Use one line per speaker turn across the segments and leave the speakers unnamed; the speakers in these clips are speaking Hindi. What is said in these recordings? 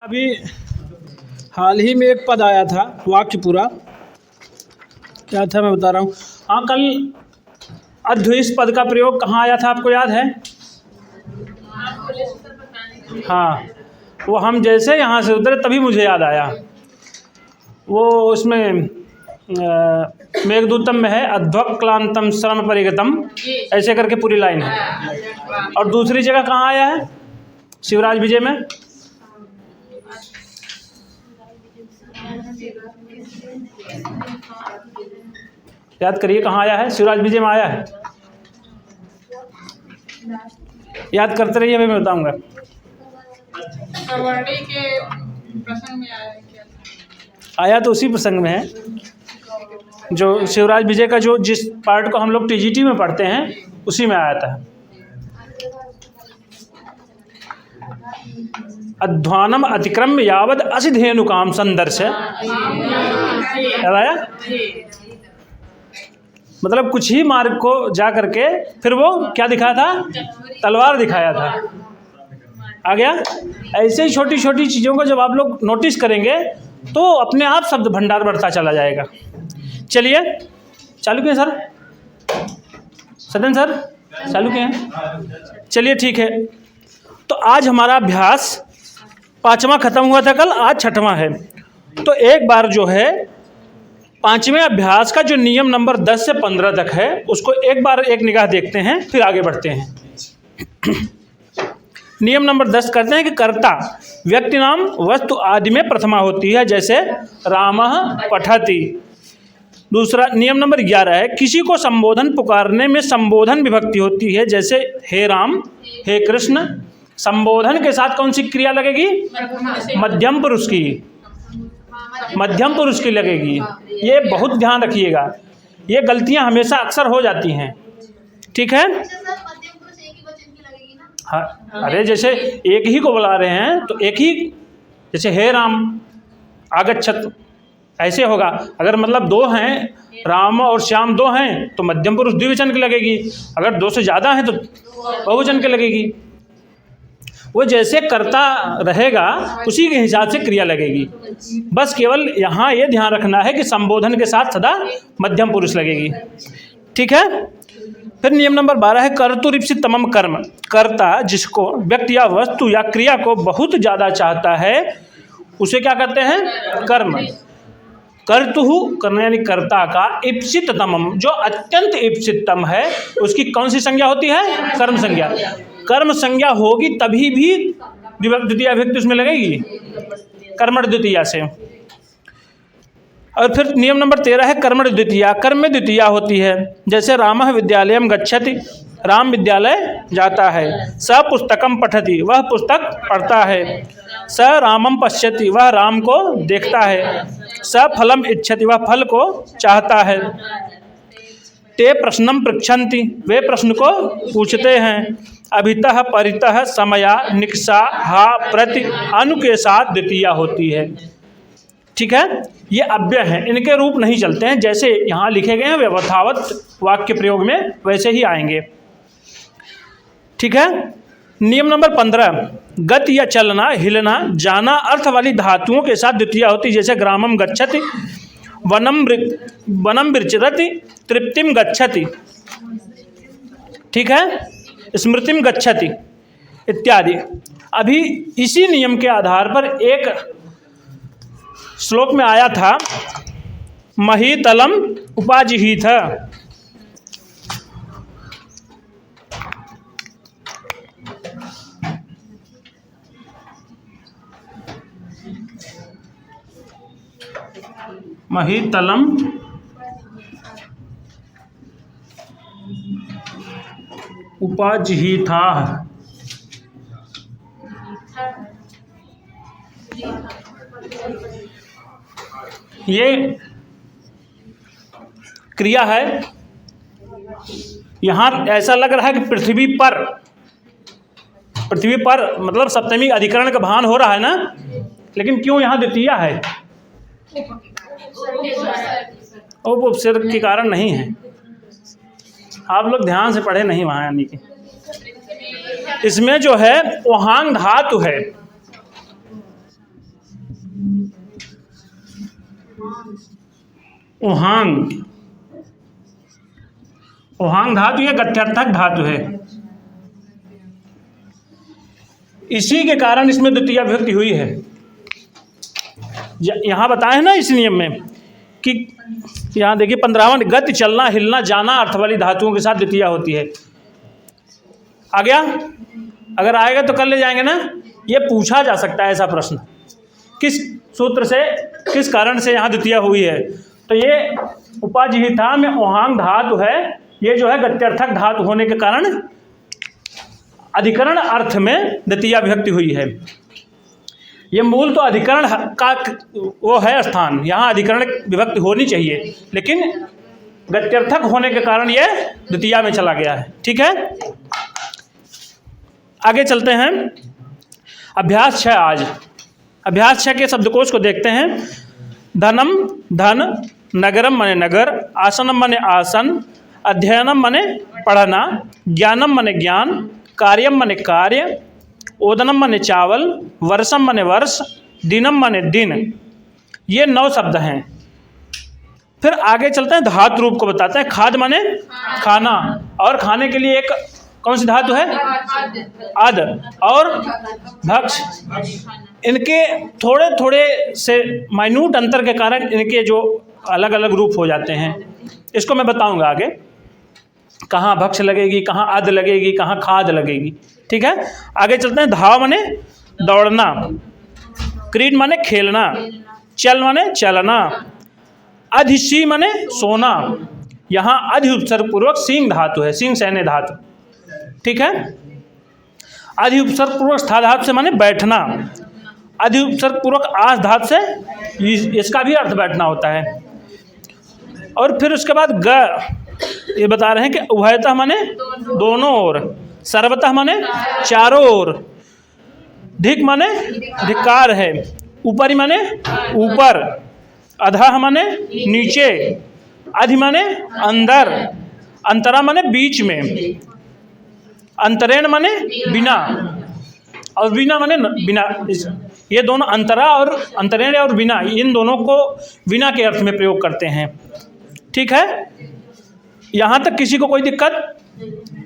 अभी हाल ही में एक पद आया था, वाक्य पूरा क्या था मैं बता रहा हूँ। हाँ, कल अद्वैस पद का प्रयोग कहाँ आया था आपको याद है? हाँ, वो हम जैसे यहाँ से उतरे तभी मुझे याद आया। वो उसमें मेघदूतम में है, अध्वक्लांतम श्रम परिगतम, ऐसे करके पूरी लाइन है। और दूसरी जगह कहाँ आया है? शिवराज विजय में। याद करिए कहाँ आया है? शिवराज विजय में आया है। याद करते रहिए, मैं बताऊंगा।
के प्रसंग में आया है क्या?
आया तो उसी प्रसंग में है, जो शिवराज विजय का जो जिस पार्ट को हम लोग टीजीटी में पढ़ते हैं उसी में आया था। अध्वानम अतिक्रम्य यावद असिधेनुकाम संदर्श। याद आया? मतलब कुछ ही मार्ग को जा करके फिर वो क्या दिखाया था? तलवार दिखाया था। आ गया? ऐसे ही छोटी छोटी चीज़ों को जब आप लोग नोटिस करेंगे तो अपने आप शब्द भंडार बढ़ता चला जाएगा। चलिए चालू किए सर, सदन सर चालू किए हैं। चलिए ठीक है, तो आज हमारा अभ्यास 5वां खत्म हुआ था कल, आज 6वां है। तो एक बार जो है 5वें अभ्यास का जो नियम नंबर 10 से 15 तक है उसको एक बार एक निगाह देखते हैं, फिर आगे बढ़ते हैं। नियम नंबर 10 करते हैं कि कर्ता व्यक्ति नाम वस्तु आदि में प्रथमा होती है, जैसे रामः पठति। दूसरा नियम नंबर 11 है किसी को संबोधन पुकारने में संबोधन विभक्ति होती है, जैसे हे राम, हे कृष्ण। संबोधन के साथ कौन सी क्रिया लगेगी? मध्यम पुरुष की, मध्यम पुरुष की लगेगी। ये बहुत ध्यान रखिएगा, ये गलतियां हमेशा अक्सर हो जाती हैं। ठीक है? हाँ, अरे जैसे एक ही को बुला रहे हैं तो एक ही, जैसे हे राम आगच्छत, ऐसे होगा। अगर मतलब दो हैं, राम और श्याम दो हैं, तो मध्यम पुरुष द्विवचन की लगेगी। अगर दो से ज़्यादा हैं तो बहुवचन की लगेगी। वो जैसे कर्ता रहेगा उसी के हिसाब से क्रिया लगेगी। बस केवल यहाँ ये ध्यान रखना है कि संबोधन के साथ सदा मध्यम पुरुष लगेगी। ठीक है? फिर नियम नंबर 12 है कर्तुरीप्सित तमम कर्म। कर्ता जिसको व्यक्ति या वस्तु या क्रिया को बहुत ज़्यादा चाहता है उसे क्या कहते हैं? कर्म। कर्तुहु करना यानी कर्ता का, इप्सिततमम जो अत्यंत इप्सिततम है उसकी कौन सी संज्ञा होती है? कर्म संज्ञा। कर्म संज्ञा होगी तभी भी द्वितीया विभक्ति उसमें लगेगी, कर्मण द्वितीया से। और फिर नियम नंबर 13 है कर्मण द्वितीया। कर्म में द्वितीया होती है, जैसे रामः विद्यालयम गच्छति, राम विद्यालय जाता है। स पुस्तकम पठति, वह पुस्तक पढ़ता है। स रामम पश्यति, वह राम को देखता है। स फलम इच्छति, वह फल को चाहता है। ते प्रश्नम पृच्छन्ति, वे प्रश्न को पूछते हैं। अभितः परितः समया निक्सा हा प्रति अनु के साथ द्वितीया होती है। ठीक है? ये अव्यय हैं, इनके रूप नहीं चलते हैं, जैसे यहाँ लिखे गए हैं व्यवथावत वाक्य प्रयोग में वैसे ही आएंगे। ठीक है? नियम नंबर 15 गति या चलना, हिलना, जाना अर्थ वाली धातुओं के साथ द्वितीया होती है, जैसे ग्रामम गच्छति, वनम विचरति, तृप्तिम गच्छति। ठीक है? स्मृतिम गच्छति इत्यादि। अभी इसी नियम के आधार पर एक श्लोक में आया था महीतलम उपाजिहीथ। महीतलम उपाजिहीथा। ये क्रिया है। यहाँ ऐसा लग रहा है कि पृथ्वी पर मतलब सप्तमी अधिकरण का भान हो रहा है ना, लेकिन क्यों यहाँ द्वितीया है? उपसर्ग के कारण नहीं है। आप लोग ध्यान से पढ़े नहीं वहाँ, यानी कि इसमें जो है ओहांग धातु है, ओहांग। ओहांग धातु ये गत्यर्थक धातु है, इसी के कारण इसमें द्वितीया विभक्ति हुई है। यहाँ बताए हैं ना इस नियम में कि यहाँ देखिए 15वां, गति चलना हिलना जाना अर्थ वाली धातुओं के साथ द्वितीया होती है। आ गया? अगर आएगा तो कर ले जाएंगे ना। ये पूछा जा सकता है ऐसा प्रश्न, किस सूत्र से किस कारण से यहाँ द्वितीया हुई है। तो ये उपाजिहिता में ओहांग धातु है, ये जो है गत्यर्थक धातु होने के कारण अधिकरण अर्थ में द्वितीया विभक्ति हुई है। ये मूल तो अधिकरण का वो है स्थान, यहाँ अधिकरण विभक्ति होनी चाहिए, लेकिन गत्यर्थक होने के कारण ये द्वितीया में चला गया है। ठीक है, आगे चलते हैं। अभ्यास 6 आज अभ्यास 6 के शब्दकोश को देखते हैं। धनम धन, नगरम माने नगर, आसनम माने आसन, अध्ययनम माने पढ़ना, ज्ञानम माने ज्ञान, कार्यम माने कार्य, ओदनम माने चावल, वर्षम माने वर्ष, दिनम माने दिन। ये 9 शब्द हैं। फिर आगे चलते हैं, धातु रूप को बताते हैं। खाद माने खाना, और खाने के लिए एक कौन सी धातु है? आद। और भक्ष। इनके थोड़े थोड़े से माइन्यूट अंतर के कारण इनके जो अलग अलग रूप हो जाते हैं, इसको मैं बताऊंगा आगे, कहाँ भक्ष लगेगी, कहाँ आद लगेगी, कहाँ खाद लगेगी। ठीक है, आगे चलते हैं। धाव माने दौड़ना, क्रीड माने खेलना, चल माने चलना, अधिशी माने सोना। यहाँ अधि उपसर्ग पूर्वक सिंह धातु है, सिंह सैन्य धातु। ठीक है, अधि उपसर्ग पूर्वक स्था धातु से माने बैठना, अधि उपसर्ग पूर्वक आस धातु से इसका भी अर्थ बैठना होता है। और फिर उसके बाद ग ये बता रहे हैं कि उभयतः माने दोनों ओर, सर्वतः माने चारों ओर, धिक माने धिक्कार है, ऊपरी माने ऊपर, अधः माने नीचे, अधि माने अंदर, अंतरा माने बीच में, अंतरेण माने बिना, और बिना माने बिना। ये दोनों अंतरा और अंतरेण और बिना, इन दोनों को बिना के अर्थ में प्रयोग करते हैं। ठीक है, यहाँ तक किसी को कोई दिक्कत?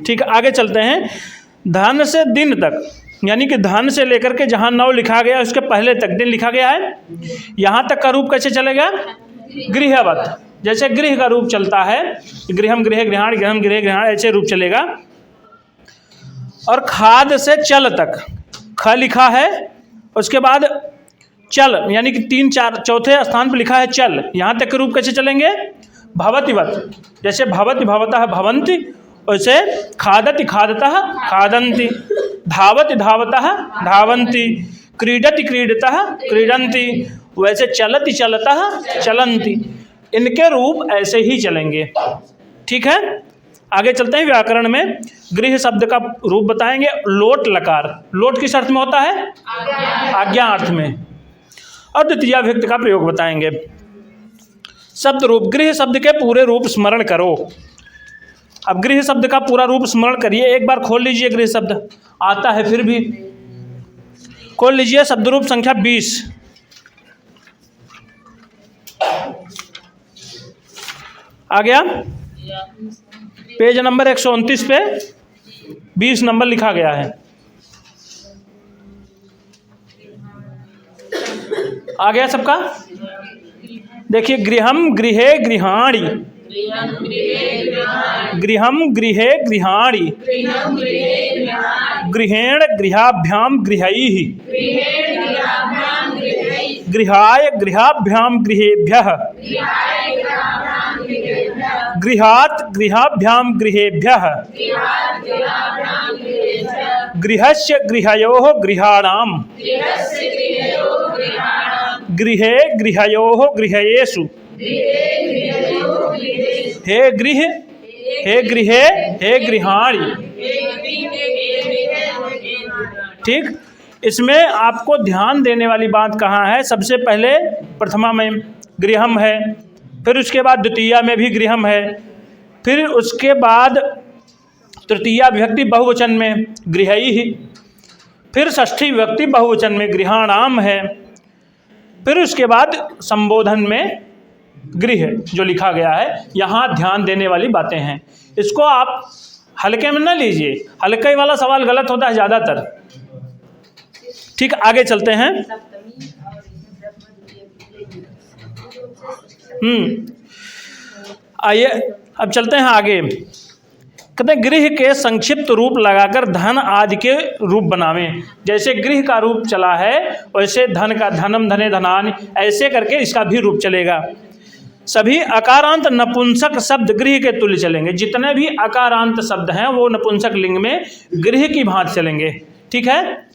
ठीक है, आगे चलते हैं। धन से दिन तक, यानी कि धन से लेकर के जहाँ 9 लिखा गया उसके पहले तक दिन लिखा गया है। यहाँ तक का रूप कैसे चलेगा? गृहवत। जैसे गृह का रूप चलता है, गृहम गृह गृहाण, गृहम गृह गृहाण, ऐसे रूप चलेगा। और खाद से चल तक ख लिखा है, उसके बाद चल यानी कि 3 4 चौथे स्थान पर लिखा है चल, यहाँ तक के रूप कैसे चलेंगे? भवतिवत। जैसे भवति भवतः भवन्ति, वैसे खादति खादतः खादन्ति, धावति धावतः धावन्ति, क्रीडति क्रीडतः क्रीडन्ति, वैसे चलति चलतः चलन्ति। इनके रूप ऐसे ही चलेंगे। ठीक है, आगे चलते हैं। व्याकरण में गृह शब्द का रूप बताएंगे। लोट लकार, लोट किस अर्थ में होता है? आज्ञा अर्थ में। और द्वितीया विभक्ति का प्रयोग बताएंगे। शब्द रूप, गृह शब्द के पूरे रूप स्मरण करो। अब गृह शब्द का पूरा रूप स्मरण करिए, एक बार खोल लीजिए। गृह शब्द आता है फिर भी खोल लीजिए। शब्द रूप संख्या 20, आ गया? पेज नंबर 129 पे 20 नंबर लिखा गया है। आ गया सबका? देखिए, गृहम गृहे गृहाणि, गृहम गृहे गृहाणि, गृहेण गृहाभ्याम गृहैः, गृहाय गृहाभ्याम गृहेभ्यः, गृहात् गृहाभ्याम गृहेभ्यः, गृहस्य गृहयोः गृहाणाम्, गृहे गृहयोः गृहयेषु, हे गृह हे गृहे हे गृहाणि। ठीक, इसमें आपको ध्यान देने वाली बात कहाँ है? सबसे पहले प्रथमा में गृहम है, फिर उसके बाद द्वितीया में भी गृहम है, फिर उसके बाद तृतीया विभक्ति बहुवचन में गृहैः, फिर षष्ठी विभक्ति बहुवचन में गृहाणाम है, फिर उसके बाद संबोधन में गृह जो लिखा गया है, यहाँ ध्यान देने वाली बातें हैं। इसको आप हल्के में न लीजिए, हल्के वाला सवाल गलत होता है ज़्यादातर। ठीक, आगे चलते हैं। आइए अब चलते हैं आगे। कहते हैं गृह के संक्षिप्त रूप लगाकर धन आदि के रूप बनावें। जैसे गृह का रूप चला है वैसे धन का धनम धने धनान, ऐसे करके इसका भी रूप चलेगा। सभी अकारांत नपुंसक शब्द गृह के तुल्य चलेंगे। जितने भी अकारांत शब्द हैं वो नपुंसक लिंग में गृह की भांति चलेंगे। ठीक है,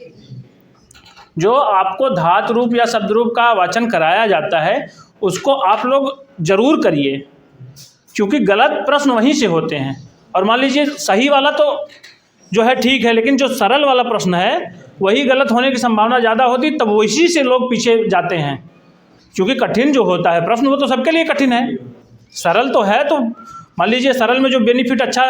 जो आपको धातु रूप या शब्द रूप का वाचन कराया जाता है उसको आप लोग जरूर करिए, क्योंकि गलत प्रश्न वहीं से होते हैं। और मान लीजिए सही वाला तो जो है ठीक है, लेकिन जो सरल वाला प्रश्न है वही गलत होने की संभावना ज़्यादा होती, तब वही से लोग पीछे जाते हैं। क्योंकि कठिन जो होता है प्रश्न वो तो सबके लिए कठिन है। सरल तो है, तो मान लीजिए सरल में जो बेनिफिट अच्छा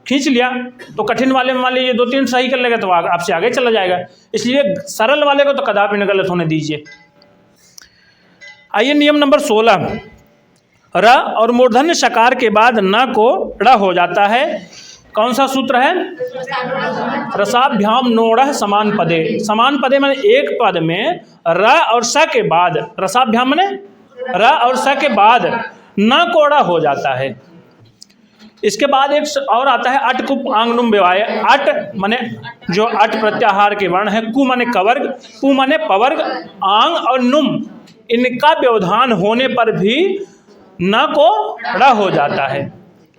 खींच लिया तो कठिन वाले में मान लीजिए 2-3 सही कर लेगा तो आपसे आगे चला जाएगा। इसलिए सरल वाले को तो कदापि न गलत होने दीजिए। आइए नियम नंबर 16। र और मूर्धन्य शकार के बाद न को ड़ हो जाता है। कौन सा सूत्र है? रसाभ्याम नोड़ह समान पदे। समान पदे माने एक पद में र और स के बाद, रसाभ्याम माने र और स के बाद न को ड़ हो जाता है। इसके बाद एक और आता है अट कुप आंग नुम व्यवाय। अट माने जो अट प्रत्याहार के वर्ण है, कु माने कवर्ग, पु माने पवर्ग, आंग और नुम इनका व्यवधान होने पर भी न को ड़ हो जाता है।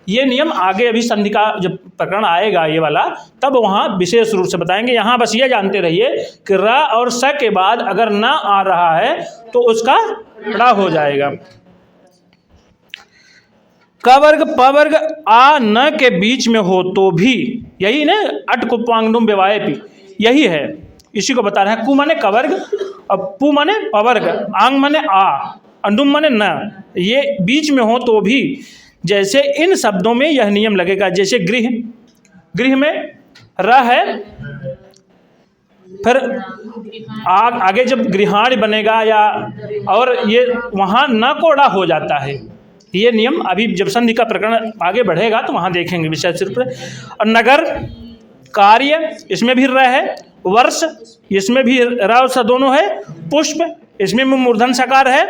ये नियम आगे अभी संधि का जब प्रकरण आएगा ये वाला, तब वहाँ विशेष रूप से बताएंगे। यहाँ बस ये जानते रहिए कि र और स के बाद अगर न आ रहा है तो उसका ड़ हो जाएगा। क वर्ग प वर्ग आ न के बीच में हो तो भी, यही ना अट कुपांगनुम व्यवाय पी, यही है, इसी को बता रहे हैं। कु माने कवर्ग और पु माने पवर्ग, आंग माने आ, अंडुम माने न, ये बीच में हो तो भी। जैसे इन शब्दों में यह नियम लगेगा। जैसे गृह, गृह में र है, फिर आगे जब गृहाण बनेगा या और ये वहाँ न को ड़ हो जाता है। ये नियम अभी जब संधि का प्रकरण आगे बढ़ेगा तो वहाँ देखेंगे विशेष रूप से। और नगर, कार्य, इसमें भी र है, वर्ष, इसमें भी र और स दोनों है, पुष्प, इसमें भी मूर्धन सकार है,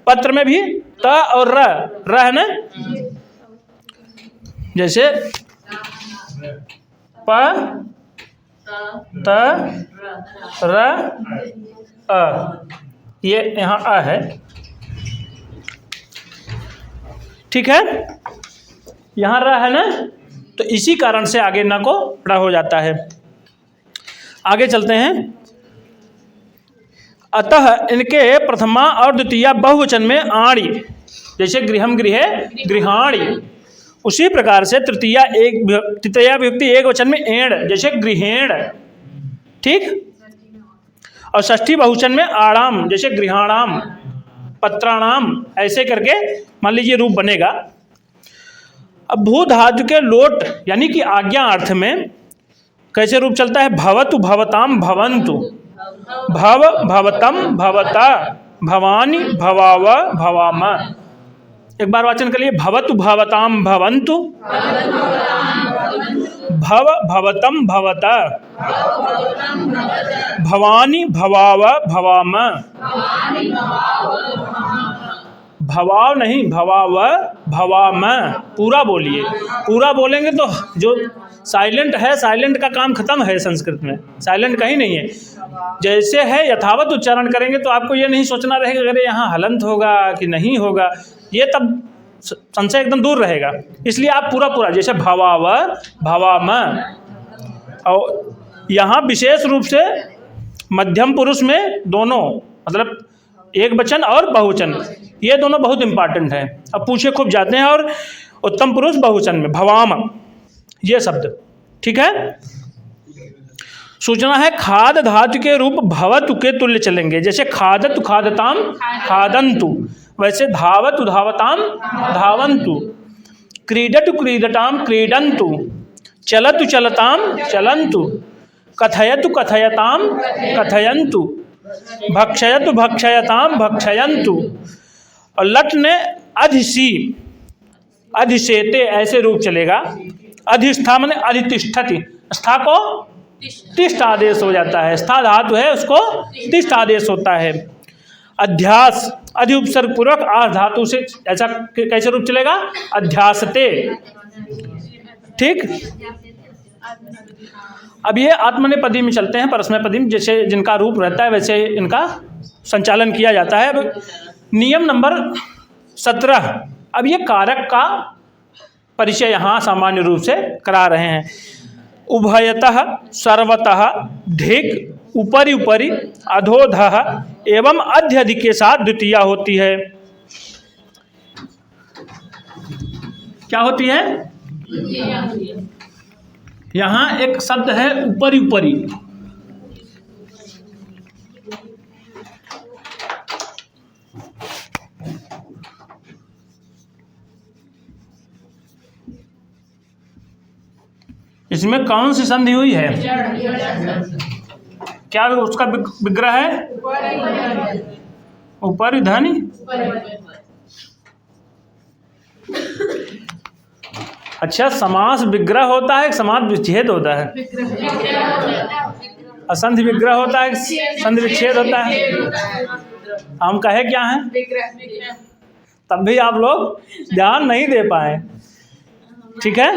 पत्र में भी त और र है ना। जैसे प त र अ, ये यहाँ अ है। ठीक है, यहाँ र है ना, तो इसी कारण से आगे न को ड़ हो जाता है। आगे चलते हैं। अतः इनके प्रथमा और द्वितीया बहुवचन में आणी, जैसे गृहम गृहे गृहाणी, उसी प्रकार से तृतीया विभक्ति एक वचन में एण, जैसे गृहेण। ठीक, और षष्ठी बहुवचन में आणाम, जैसे गृहाणाम, पत्राणाम, ऐसे करके मान लीजिए रूप बनेगा। अब भू धातु के लोट यानी कि आज्ञा अर्थ में कैसे रूप चलता है? भवतु भवताम भवन्तु, भव भवतम भवता, भवानी भवाव भवाम। एक बार वाचन करिए। भवतु भवताम भवन्तु, भव भवतम भवता, भवानी भवाव भवाम। भवाव नहीं, भवाव भवाम। पूरा बोलिए, पूरा बोलेंगे तो जो साइलेंट है, साइलेंट का काम खत्म है संस्कृत में, साइलेंट कहीं नहीं है। जैसे है यथावत उच्चारण करेंगे तो आपको ये नहीं सोचना रहेगा अरे यहाँ हलंत होगा कि नहीं होगा, ये तब संशय एकदम दूर रहेगा। इसलिए आप पूरा पूरा जैसे भवाव भवाम। और यहाँ विशेष रूप से मध्यम पुरुष में दोनों, मतलब एक वचन और बहुवचन, ये दोनों बहुत इंपॉर्टेंट है। अब पूछे खूब जाते हैं। और उत्तम पुरुष बहुवचन में भवाम, ये शब्द। ठीक है, सूचना है खाद धातु के रूप भवतु के तुल्य चलेंगे। जैसे खादतु खादताम खादन्तु, वैसे धावतु धावताम धावन्तु, क्रीडतु क्रीडताम क्रीडन्तु, चलतु चलताम चलन्तु, कथयतु कथयताम कथयन्तु, भक्षयतु भक्षयताम भक्षयन्तु। और लट ने अधिसी अधिशेते ऐसे रूप चलेगा। अधिष्ठा माने अधितिष्ठति, स्था को तिष्ठ आदेश हो जाता है, स्था धातु है उसको तिष्ठ आदेश होता है। अध्यास अधि उपसर्ग पूर्वक आस धातु से ऐसा कैसे रूप चलेगा? अध्यासते। ठीक। अब ये आत्मनेपदी में चलते हैं, परस्मैपदी में जैसे जिनका रूप रहता है वैसे इनका संचालन किया जाता है। अब नियम नंबर 17, अब ये कारक का परिचय यहाँ सामान्य रूप से करा रहे हैं। उभयतः सर्वतः धिक ऊपरी ऊपरी अधोधः एवं अध्य अधि के साथ द्वितीया होती है। क्या होती है? यहाँ एक शब्द है ऊपरी ऊपरी, इसमें कौन सी संधि हुई है? क्या उसका विग्रह है? ऊपरी ध्वनि। अच्छा, समास विग्रह होता है, समास विच्छेद होता है? असंधि विग्रह होता है, संधि विच्छेद होता है। हम कहे क्या हैं? तब भी आप लोग ध्यान नहीं दे पाए। ठीक है,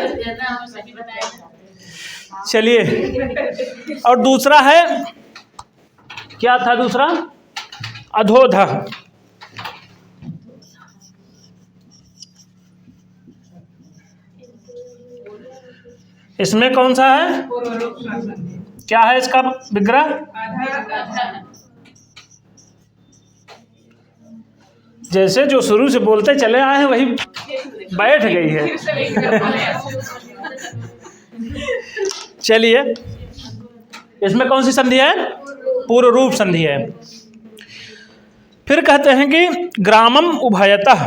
चलिए। और दूसरा है, क्या था दूसरा? अधोधः। इसमें कौन सा है? क्या है इसका विग्रह? जैसे जो शुरू से बोलते चले आए हैं वही बैठ गई है। चलिए, इसमें कौन सी संधि है? पूर्व रूप संधि है। फिर कहते हैं कि ग्रामम उभयतः,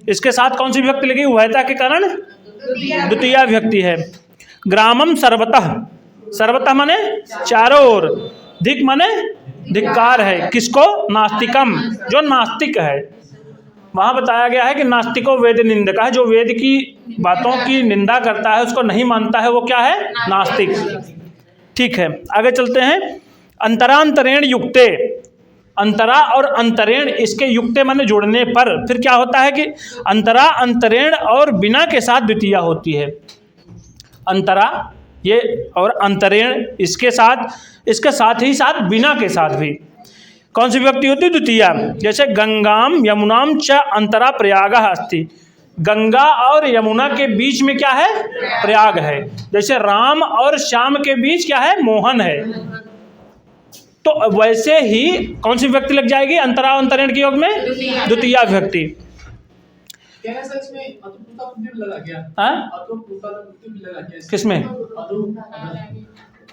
इसके साथ कौन सी विभक्ति लगी? उभयता के कारण द्वितीया विभक्ति है। ग्रामम सर्वतः, सर्वतः माने चारों ओर, धिक माने धिक्कार है। किसको? नास्तिकम, जो नास्तिक है। वहाँ बताया गया है कि नास्तिको वेद निंदक है, जो वेद की बातों की निंदा करता है, उसको नहीं मानता है, वो क्या है? नास्तिक। ठीक है, आगे चलते हैं। अंतरांतरेण युक्ते, अंतरा और अंतरेण इसके युक्ते माने जोड़ने पर फिर क्या होता है कि अंतरा अंतरेण और बिना के साथ द्वितीया होती है। अंतरा ये और अंतरेण इसके साथ ही साथ बिना के साथ भी कौन सी विभक्ति होती है? द्वितीया। जैसे गंगाम यमुनाम च अंतरा प्रयागः अस्ति, गंगा और यमुना के बीच में क्या है? प्रयाग है। जैसे राम और श्याम के बीच क्या है? मोहन है। तो वैसे ही कौन सी विभक्ति लग जाएगी अंतरा अंतरेण के योग में? द्वितीया विभक्ति। किसमें?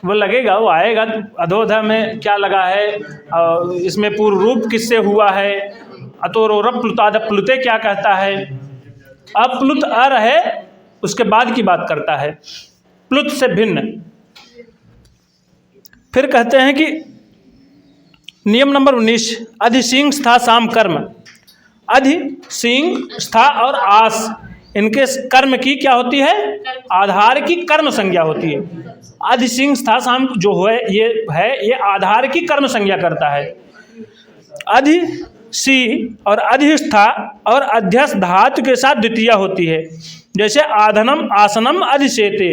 वो लगेगा, वो आएगा। अधोधः में क्या लगा है? इसमें पूर्व रूप किससे हुआ है? अतोरोरप प्लुताद, प्लुते क्या कहता है? अप्लुत अर है, उसके बाद की बात करता है, प्लुत से भिन्न। फिर कहते हैं कि नियम नंबर 19, अधि सिंह स्था साम कर्म। अधि सिंह स्था और आस, इनके कर्म की क्या होती है? आधार की कर्म संज्ञा होती है। अधि सिंह स्था साम जो है ये आधार की कर्म संज्ञा करता है। अधि सी और अधिष्ठा और अध्यस्त धातु के साथ द्वितीया होती है। जैसे आधनम आसनम अधिशेते,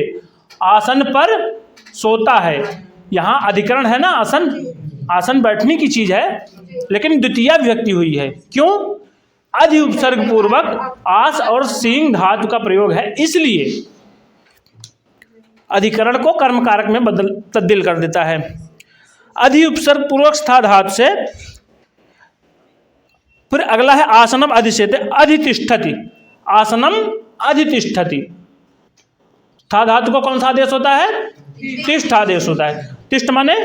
आसन पर सोता है। यहाँ अधिकरण है ना, आसन बैठने की चीज है, लेकिन द्वितीया विभक्ति हुई है। क्यों? अधि उपसर्ग पूर्वक आस और सींग धातु का प्रयोग है, इसलिए अधिकरण को कर्म कारक में तब्दील कर देता है। अधि उपसर्ग पूर्वक स्था धातु से। फिर अगला है आसनम अधिशेते अधितिष्ठति, आसनम अधितिष्ठति। स्था धातु को कौन सा आदेश होता है? तिष्ठ आदेश होता है। तिष्ठ माने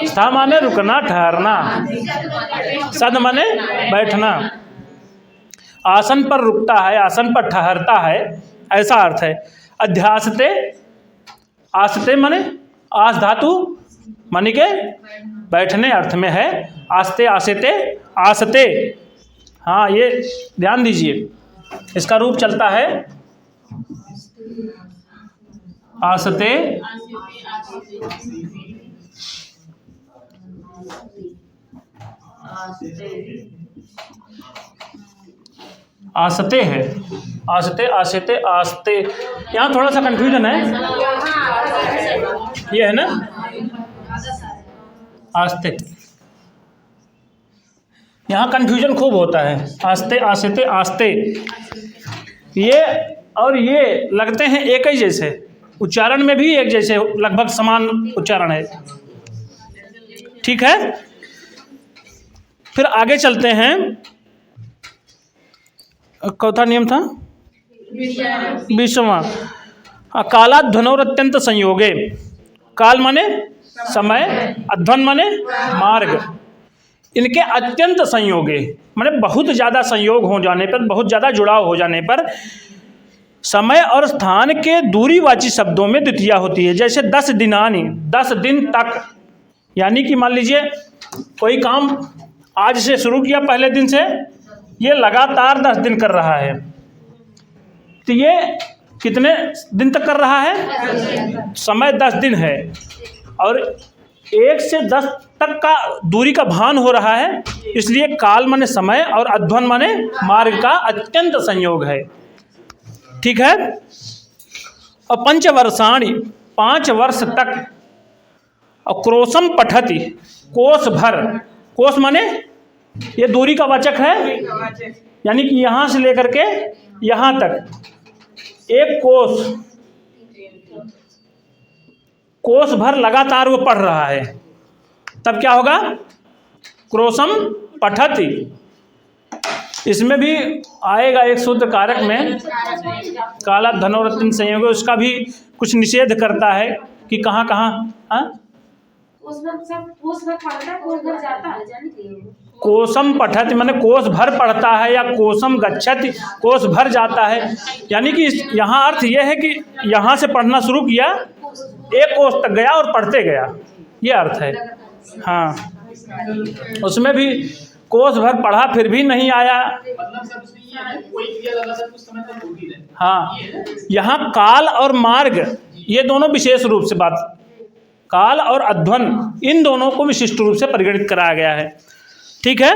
स्था माने रुकना, ठहरना। सद माने बैठना। आसन पर रुकता है, आसन पर ठहरता है, ऐसा अर्थ है। अध्यासते, आसते माने आस धातु मानी के बैठने अर्थ में है। आस्ते आसेते आसते, हाँ ये ध्यान दीजिए, इसका रूप चलता है आसते आसते है, आसते आसते आस्ते। यहाँ थोड़ा सा कंफ्यूजन है, ये है ना आस्ते, यहाँ कंफ्यूजन खूब होता है। आस्ते आस्ते आस्ते, ये और ये लगते हैं एक ही जैसे, उच्चारण में भी एक जैसे, लगभग समान उच्चारण है। ठीक है, फिर आगे चलते हैं। चौथा नियम था 20वां, काला ध्वनोर अत्यंत संयोगे। काल माने समय, अध्वन माने मार्ग, इनके अत्यंत संयोगे माने बहुत ज़्यादा संयोग हो जाने पर, बहुत ज़्यादा जुड़ाव हो जाने पर समय और स्थान के दूरीवाची शब्दों में द्वितीया होती है। जैसे 10 दिनानि, 10 दिन तक, यानी कि मान लीजिए कोई काम आज से शुरू किया, पहले दिन से, ये लगातार 10 दिन कर रहा है, तो ये कितने दिन तक कर रहा है? समय 10 दिन है, और 1 से 10 तक का दूरी का भान हो रहा है, इसलिए काल माने समय और अध्वन माने मार्ग का अत्यंत संयोग है। ठीक है, और पंचवर्षाणि, 5 वर्ष तक, और क्रोशम पठति, कोस भर, कोस माने ये दूरी का वाचक है, यानी कि यहाँ से लेकर के यहाँ तक एक कोस, कोस भर लगातार वो पढ़ रहा है, तब क्या होगा? क्रोशम पठति। इसमें भी आएगा एक सूत्र कारक में, काला धनोरत्न संयोग, उसका भी कुछ निषेध करता है कि कहाँ कहाँ कोसम पठति माने कोस भर पढ़ता है, या कोसम गच्छति कोस भर जाता है, यानी कि यहाँ अर्थ यह है कि यहाँ से पढ़ना शुरू किया, एक कोस तक गया और पढ़ते गया, ये अर्थ है। हाँ, उसमें भी कोस भर पढ़ा फिर भी नहीं आया। हाँ, यहाँ काल और मार्ग ये दोनों विशेष रूप से बात, काल और अध्वन इन दोनों को विशिष्ट रूप से परिगणित कराया गया है। ठीक है,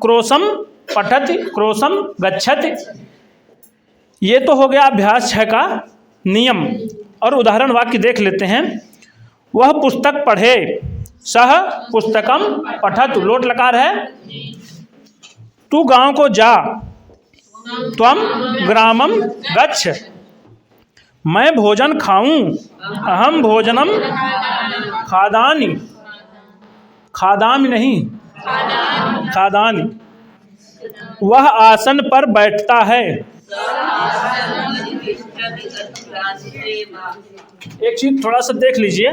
क्रोशम पठति, क्रोशम गच्छति, ये तो हो गया अभ्यास 6 का नियम। और उदाहरण वाक्य देख लेते हैं। वह पुस्तक पढ़े, सह पुस्तकम पठतु, लोट लकार है। तू गांव को जा, त्वम ग्रामम गच्छ। मैं भोजन खाऊं, अहम भोजनम खादानि, खादामि नहीं खादानि। वह आसन पर बैठता है। एक चीज थोड़ा सा देख लीजिए,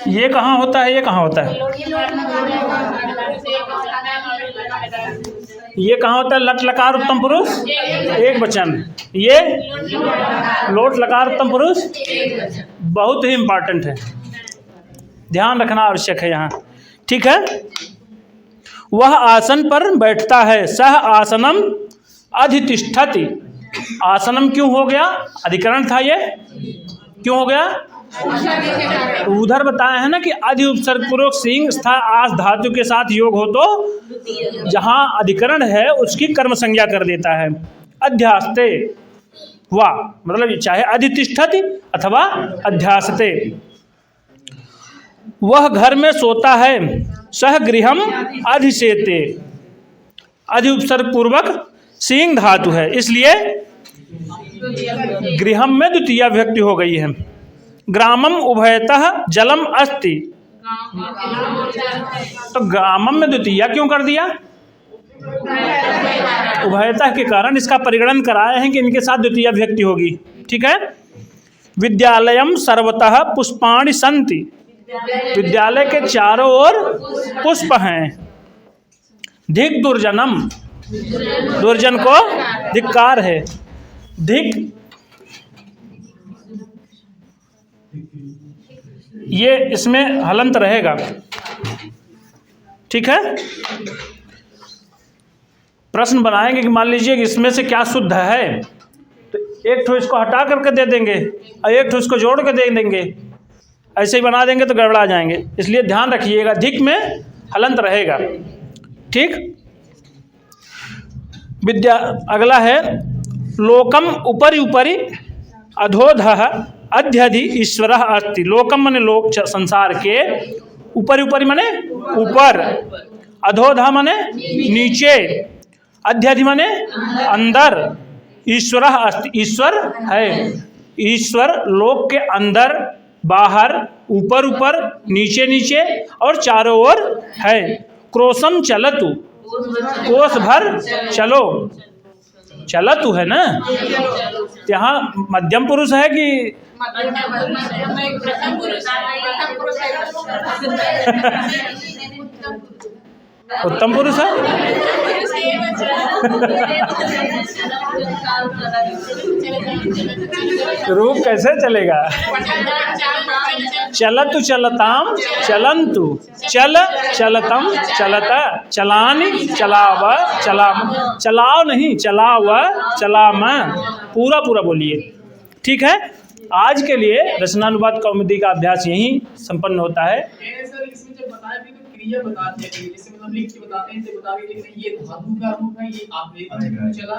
ये कहाँ होता है, ये कहाँ होता है, ये कहाँ होता है? लट लकार उत्तम पुरुष एक वचन, ये लोट लकार उत्तम पुरुष, बहुत ही इम्पोर्टेंट है, ध्यान रखना आवश्यक है यहाँ। ठीक है, वह आसन पर बैठता है, सह आसनम अधितिष्ठति। आसनम क्यों हो गया? अधिकरण था ये, क्यों हो गया? उधर बताया है ना कि अधि उपसर्ग पूर्वक सिंह स्था आस धातु के साथ योग हो तो जहाँ अधिकरण है उसकी कर्म संज्ञा कर देता है। अध्यास्ते वा, मतलब चाहे अधितिष्ठति अथवा अध्यासते। वह घर में सोता है, सह गृहम अधिसेते। अधि उपसर्ग पूर्वक सिंह धातु है, इसलिए गृहम में द्वितीय विभक्ति हो गई है। ग्रामम उभयतः जलम अस्ति, तो ग्रामम में द्वितीय क्यों कर दिया? उभयता के कारण इसका परिगणन कराए हैं कि इनके साथ द्वितीय विभक्ति होगी। ठीक है। विद्यालयम सर्वतः पुष्पाणि सन्ति, विद्यालय के चारों ओर पुष्प हैं। धिक दुर्जनम, दुर्जन को धिक्कार है। धिक ये इसमें हलंत रहेगा। ठीक है। प्रश्न बनाएंगे कि मान लीजिए कि इसमें से क्या शुद्ध है, तो एक ठो इसको हटा करके दे देंगे और एक ठो इसको जोड़ के दे देंगे, ऐसे ही बना देंगे तो गड़बड़ा जाएंगे। इसलिए ध्यान रखिएगा, धिक में हलंत रहेगा। ठीक। विद्या अगला है लोकम उपरि उपरि अधोधः अध्यधि ईश्वरः अस्ति। लोकम माने लोक संसार के, उपरि उपरि माने ऊपर, अधोधः माने नीचे, अध्यधि माने अंदर, ईश्वरः अस्ति ईश्वर है। ईश्वर लोक के अंदर बाहर, ऊपर ऊपर, नीचे नीचे और चारों ओर है। क्रोशम चलतु, कोस भर चलो, चलतु है ना, यहाँ मध्यम पुरुष है कि उत्तम पुरुष है? रूप कैसे चलेगा? चलतु चलताम चलंतु, चल चलतम चलता, चलानी चलाव चलाम, चलाओ नहीं चलाव चलाम, पूरा पूरा बोलिए। ठीक है। आज के लिए रचनानुवाद कौमुदी का अभ्यास यहीं संपन्न होता है। क्रिया बताते हैं, जैसे मतलब लिख के बताते हैं, तो बताते हैं कि ये धातु का रूप है, ये आपने चला,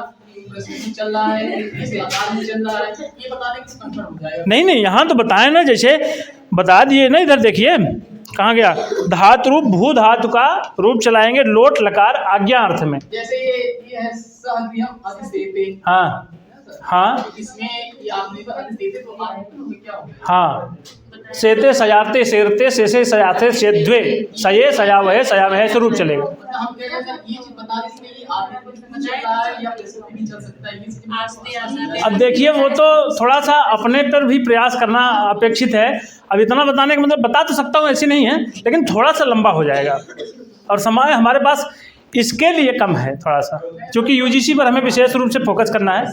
प्रश्न चल रहा है, इस आकार में चल रहा है, ये बता दें कि कंफर्म हो जाएगा। नहीं नहीं, यहाँ तो बताएं ना, जैसे बता दिए ना, इधर देखिए कहाँ गया, धातु रूप भू धातु का रूप चलाएंगे लोट लकार आज्ञा अर्थ में। जैसे ये है सहगृहम अधिसेते। हाँ हाँ, इसमें ये आपने अधिसेते तो क्या हो गया? हाँ, सेते सजाते सेरते सेसे सजाते सेद्वे सये सयावहे सयावहे से रूप चलेगा। हम कह रहे हैं ये चीज बता दें कि आगे कुछ चलता है या कैसे भी चल सकता है। अब देखिए वो तो थोड़ा सा अपने पर भी प्रयास करना अपेक्षित है। अब इतना बताने का मतलब बता तो सकता हूँ, ऐसी नहीं है, लेकिन थोड़ा सा लंबा हो जाएगा और समय हमारे पास इसके लिए कम है थोड़ा सा, क्योंकि यूजीसी पर हमें विशेष रूप से फोकस करना है।